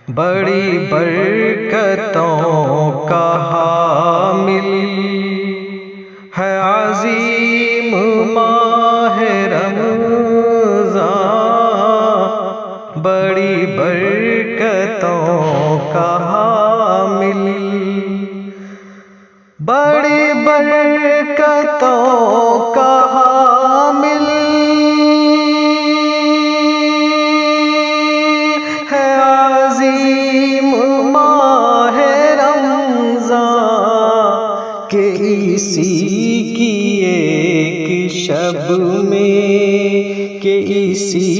بڑی برکتوں کا حامل ہے عظیم ماہ رمضان، بڑی برکتوں کا حامل، بڑی برکتوں کا حامل ہے عظیم ماہ رمضان، کہ اسی کی ایک شب میں، کہ اسی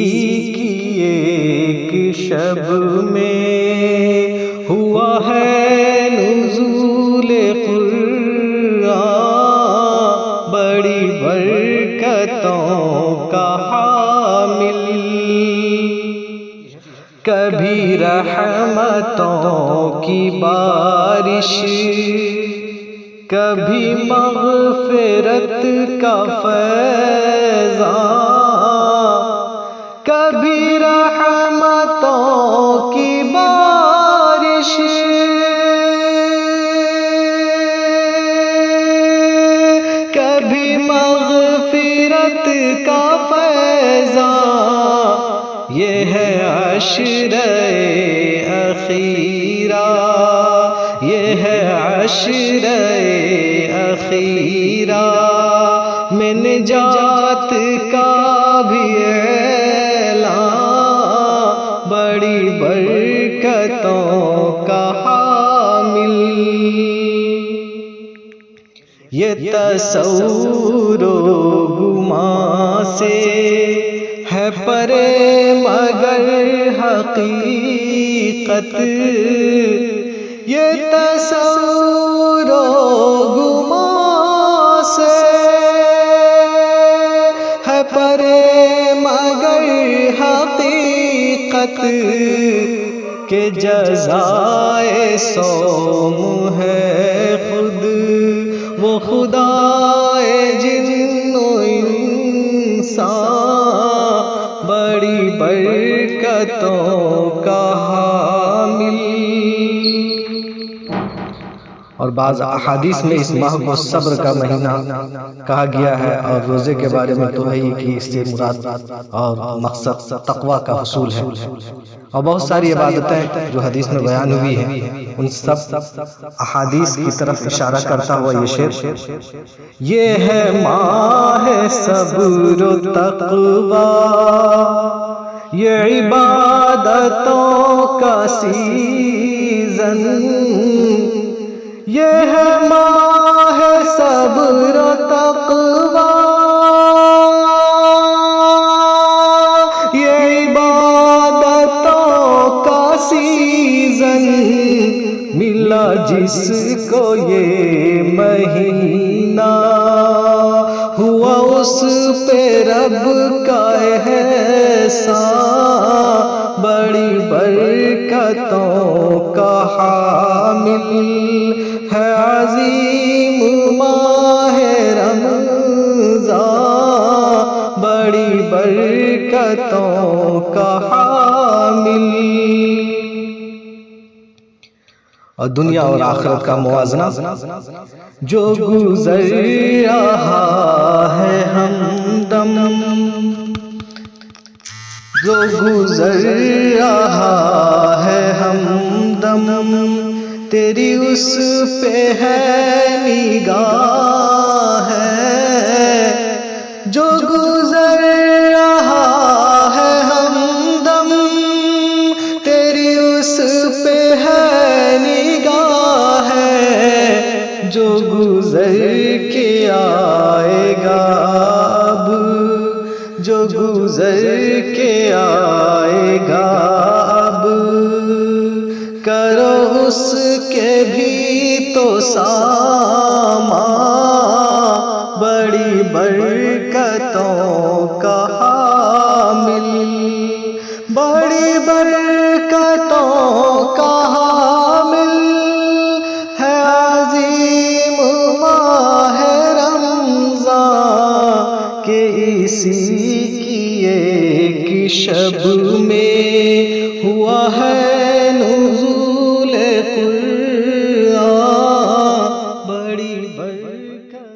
کی ایک شب میں ہوا ہے نزول قرآن، بڑی برکتوں کا حامل، کبھی رحمتوں کی بارش، کبھی مغفرت کا فیضان، کبھی رحمتوں کی بارش، کبھی مغفرت کا فیضان، یہ ہے عشرہ اخیرہ، یہ ہے عشرہ اخیرہ میں نجات کا بھی اعلان، بڑی برکتوں کا حامل، یہ تصور و گمان سے ہے پرے مگر حقیقت، یہ تصور و گمان سے ہے پرے مگر حقیقت، کہ جزائے صوم ہے خود وہ خدائے جن و انسان، بڑی برکتوں کا حامل۔ اور بعض احادیث میں اس ماہ کو صبر کا مہینہ کہا گیا ہے، اور روزے کے بارے میں تو ہے کہ اس سے مراد اور مقصد تقوی کا حصول ہے، اور بہت ساری عبادتیں جو حدیث میں بیان ہوئی ہیں ان سب احادیث کی طرف اشارہ کرتا ہوا یہ شعر، یہ ہے ماہ صبر و تقوی، یہ عبادتوں کا سیزن، یہ ہے ماہ صبر و تقوی، یہ عبادتوں کا سیزن، ملا جس کو یہ مہینہ، ہوا اس پہ رب کا احسان، بڑی برکتوں کا حامل ہے عظیم ماہ رمضان، بڑی برکتوں کا حامل، اور دنیا اور آخرت کا موازنہ جو گزر رہا ہے ہمدم، جو گزر رہا ہے ہمدم، تیری اس پہ ہے نگاہ ہے، جو گزر رہا ہے ہمدم، تیری اس پہ ہے نگاہ ہے، جو گزر کے آئے گا اب، جو گزر کے آئے گا اب، کرو اس کے بھی تو سامان، بڑی برکتوں کا حامل، بڑی برکتوں کا حامل ہے عظیم ماہ رمضان، کہ اسی کی ایک شب میں ہوا ہے نور اللہ بڑی برکت